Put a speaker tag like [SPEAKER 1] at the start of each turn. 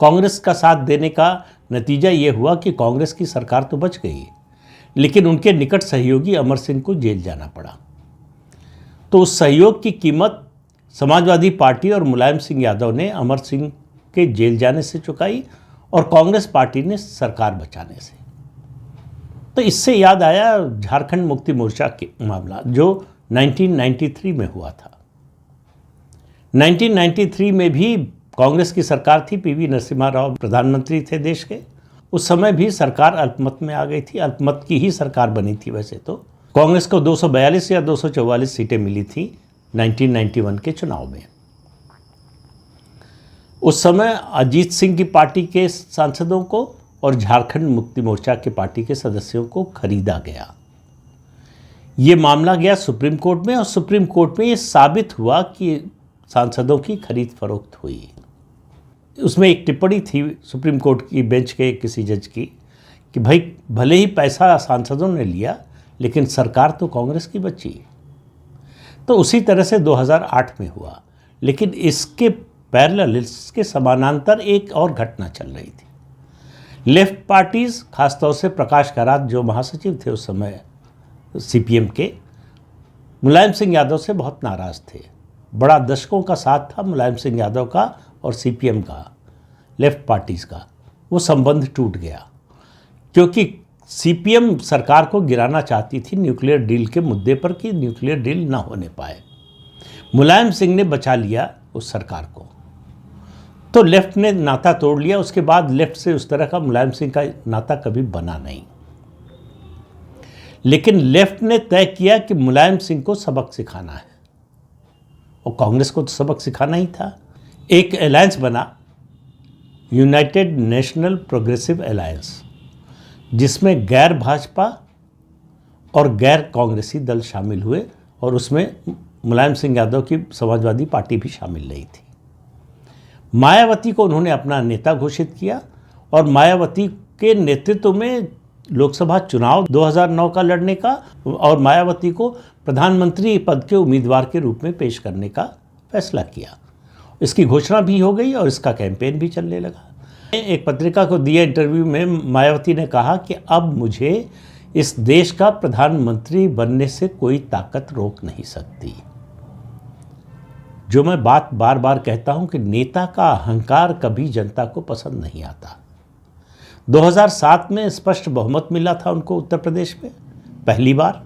[SPEAKER 1] कांग्रेस का साथ देने का नतीजा ये हुआ कि कांग्रेस की सरकार तो बच गई, लेकिन उनके निकट सहयोगी अमर सिंह को जेल जाना पड़ा। तो उस सहयोग की कीमत समाजवादी पार्टी और मुलायम सिंह यादव ने अमर सिंह के जेल जाने से चुकाई और कांग्रेस पार्टी ने सरकार बचाने से। तो इससे याद आया झारखंड मुक्ति मोर्चा के मामला जो 1993 में हुआ था। 1993 में भी कांग्रेस की सरकार थी, पीवी नरसिम्हा राव प्रधानमंत्री थे देश के। उस समय भी सरकार अल्पमत में आ गई थी, अल्पमत की ही सरकार बनी थी। वैसे तो कांग्रेस को 242 या 244 सीटें मिली थी 1991 के चुनाव में। उस समय अजीत सिंह की पार्टी के सांसदों को और झारखंड मुक्ति मोर्चा के पार्टी के सदस्यों को खरीदा गया। ये मामला गया सुप्रीम कोर्ट में और सुप्रीम कोर्ट में ये साबित हुआ कि सांसदों की खरीद फरोख्त हुई। उसमें एक टिप्पणी थी सुप्रीम कोर्ट की बेंच के किसी जज की कि भाई भले ही पैसा सांसदों ने लिया, लेकिन सरकार तो कांग्रेस की बची। तो उसी तरह से 2008 में हुआ, लेकिन इसके पैरेलल, इसके समानांतर एक और घटना चल रही थी। लेफ्ट पार्टीज, खासतौर से प्रकाश करात जो महासचिव थे उस समय सीपीएम के, मुलायम सिंह यादव से बहुत नाराज थे। बड़ा दशकों का साथ था मुलायम सिंह यादव का और सीपीएम का, लेफ्ट पार्टीज का। वो संबंध टूट गया क्योंकि सीपीएम सरकार को गिराना चाहती थी न्यूक्लियर डील के मुद्दे पर कि न्यूक्लियर डील ना होने पाए। मुलायम सिंह ने बचा लिया उस सरकार को, तो लेफ्ट ने नाता तोड़ लिया। उसके बाद लेफ्ट से उस तरह का मुलायम सिंह का नाता कभी बना नहीं। लेकिन लेफ्ट ने तय किया कि मुलायम सिंह को सबक सिखाना है और कांग्रेस को तो सबक सिखाना ही था। एक अलायंस बना, यूनाइटेड नेशनल प्रोग्रेसिव अलायंस, जिसमें गैर भाजपा और गैर कांग्रेसी दल शामिल हुए और उसमें मुलायम सिंह यादव की समाजवादी पार्टी भी शामिल नहीं थी। मायावती को उन्होंने अपना नेता घोषित किया और मायावती के नेतृत्व में लोकसभा चुनाव 2009 का लड़ने का और मायावती को प्रधानमंत्री पद के उम्मीदवार के रूप में पेश करने का फैसला किया। इसकी घोषणा भी हो गई और इसका कैंपेन भी चलने लगा। एक पत्रिका को दिए इंटरव्यू में मायावती ने कहा कि अब मुझे इस देश का प्रधानमंत्री बनने से कोई ताकत रोक नहीं सकती। जो मैं बात बार बार कहता हूं कि नेता का अहंकार कभी जनता को पसंद नहीं आता। 2007 में स्पष्ट बहुमत मिला था उनको उत्तर प्रदेश में पहली बार।